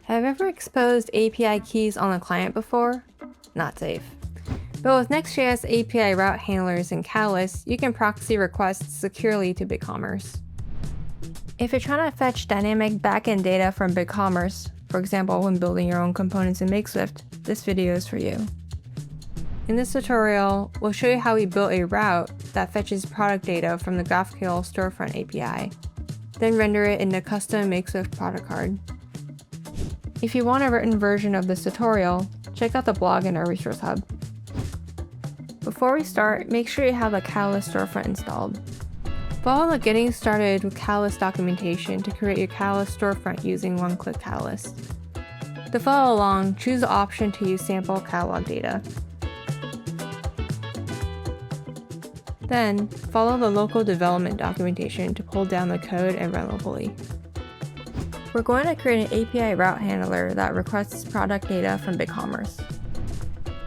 Have you ever exposed API keys on the client before? Not safe. But with Next.js API route handlers and Catalyst, you can proxy requests securely to BigCommerce. If you're trying to fetch dynamic backend data from BigCommerce, for example when building your own components in Makeswift, this video is for you. In this tutorial, we'll show you how we built a route that fetches product data from the GraphQL storefront API, then render it in a custom Makeswift product card. If you want a written version of this tutorial, check out the blog in our resource hub. Before we start, make sure you have the Catalyst storefront installed. Follow the Getting Started with Catalyst documentation to create your Catalyst storefront using one-click Catalyst. To follow along, choose the option to use sample catalog data. Then, follow the local development documentation to pull down the code and run locally. We're going to create an API route handler that requests product data from BigCommerce.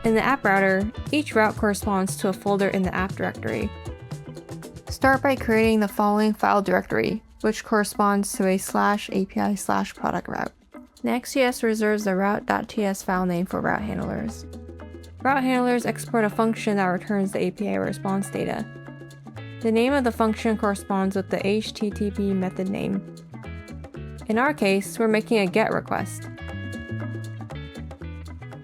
In the app router, each route corresponds to a folder in the app directory. Start by creating the following file directory, which corresponds to a /API/product route. Next.js reserves the route.ts file name for route handlers. Route handlers export a function that returns the API response data. The name of the function corresponds with the HTTP method name. In our case, we're making a GET request.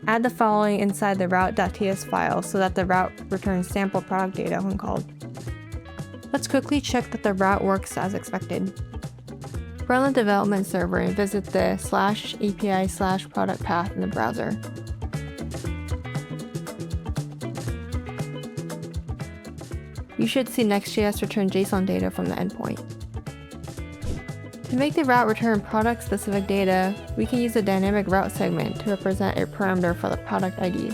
Add the following inside the route.ts file so that the route returns sample product data when called. Let's quickly check that the route works as expected. Run the development server and visit the /API/product path in the browser. You should see Next.js return JSON data from the endpoint. To make the route return product-specific data, we can use a dynamic route segment to represent a parameter for the product ID.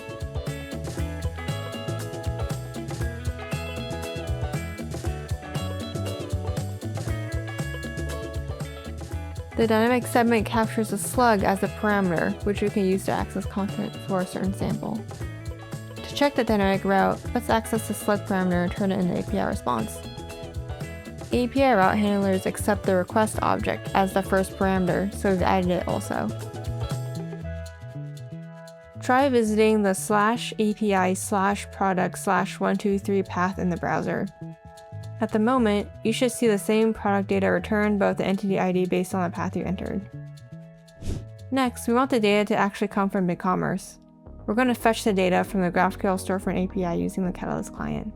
The dynamic segment captures a slug as a parameter, which we can use to access content for a certain sample. To check the dynamic route, let's access the slug parameter and turn it into API response. API route handlers accept the request object as the first parameter, so we've added it also. Try visiting the /API/product/123 path in the browser. At the moment, you should see the same product data returned, but with the entity ID based on the path you entered. Next, we want the data to actually come from BigCommerce. We're going to fetch the data from the GraphQL storefront API using the Catalyst client.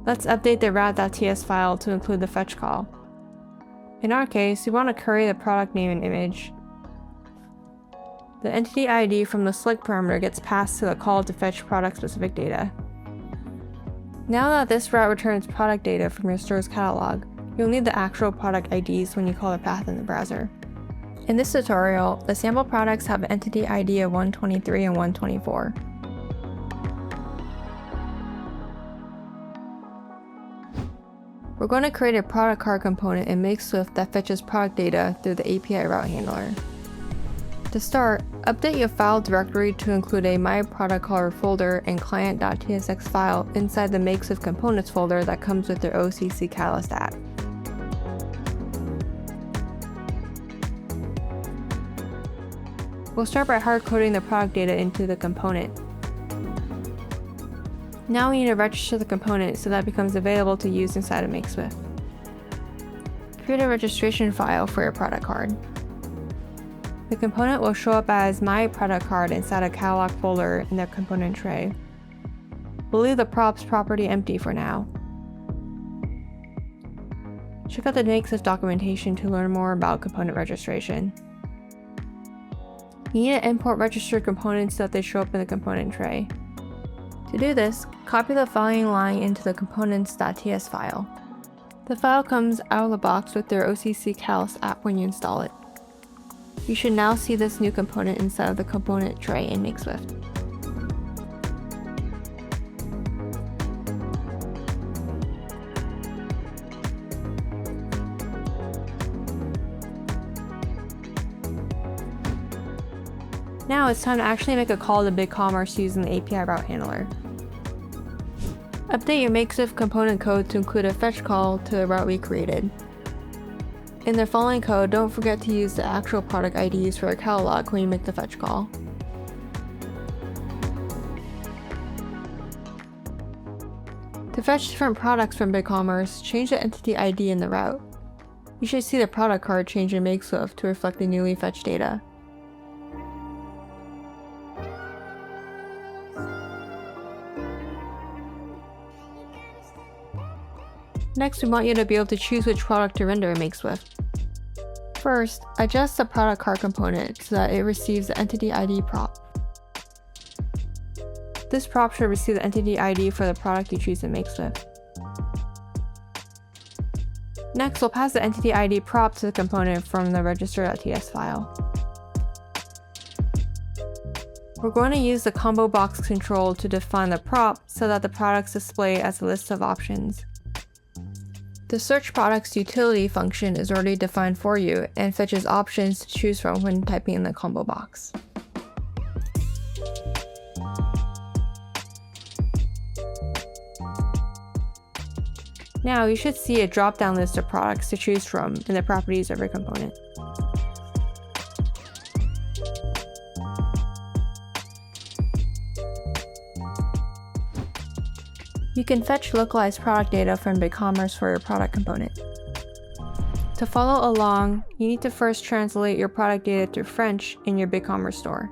Let's update the route.ts file to include the fetch call. In our case, we want to query the product name and image. The entity ID from the slug parameter gets passed to the call to fetch product-specific data. Now that this route returns product data from your store's catalog, you'll need the actual product IDs when you call the path in the browser. In this tutorial, the sample products have an entity ID of 123 and 124. We're going to create a product card component in Makeswift that fetches product data through the API route handler. To start, update your file directory to include a myProductCard folder and client.tsx file inside the Makeswift components folder that comes with your OCC Catalyst app. We'll start by hard-coding the product data into the component. Now we need to register the component so that it becomes available to use inside of Makeswift. Create a registration file for your product card. The component will show up as myProductCard inside a catalog folder in the component tray. We'll leave the props property empty for now. Check out the Makeswift documentation to learn more about component registration. You need to import registered components so that they show up in the component tray. To do this, copy the following line into the components.ts file. The file comes out of the box with your OCC Catalyst app when you install it. You should now see this new component inside of the component tray in Makeswift. Now it's time to actually make a call to BigCommerce using the API route handler. Update your Makeswift component code to include a fetch call to the route we created. In the following code, don't forget to use the actual product IDs for a catalog when you make the fetch call. To fetch different products from BigCommerce, change the entity ID in the route. You should see the product card change in Makeswift to reflect the newly fetched data. Next, we want you to be able to choose which product to render in Makeswift. First, adjust the product card component so that it receives the entity ID prop. This prop should receive the entity ID for the product you choose in Makeswift. Next, we'll pass the entity ID prop to the component from the register.ts file. We're going to use the combo box control to define the prop so that the products display as a list of options. The search products utility function is already defined for you and fetches options to choose from when typing in the combo box. Now you should see a drop-down list of products to choose from in the properties of your component. You can fetch localized product data from BigCommerce for your product component. To follow along, you need to first translate your product data to French in your BigCommerce store.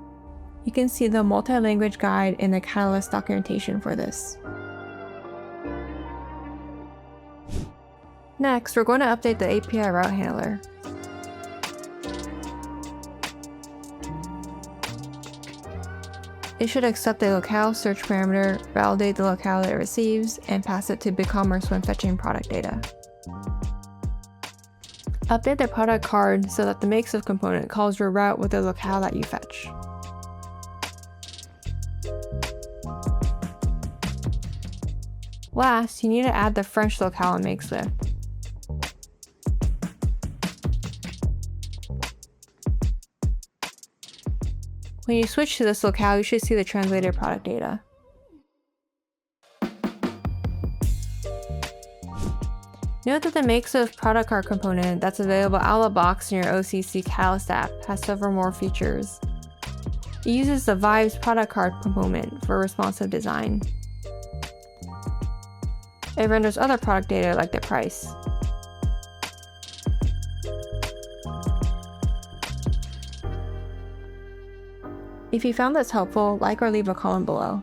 You can see the multi-language guide in the Catalyst documentation for this. Next, we're going to update the API route handler. It should accept the locale search parameter, validate the locale it receives, and pass it to BigCommerce when fetching product data. Update the product card so that the Makeswift component calls your route with the locale that you fetch. Last, you need to add the French locale in Makeswift. When you switch to this locale, you should see the translated product data. Note that the Makeswift product card component that's available out of the box in your OCC Catalyst app has several more features. It uses the Vibes product card component for responsive design. It renders other product data like the price. If you found this helpful, like or leave a comment below.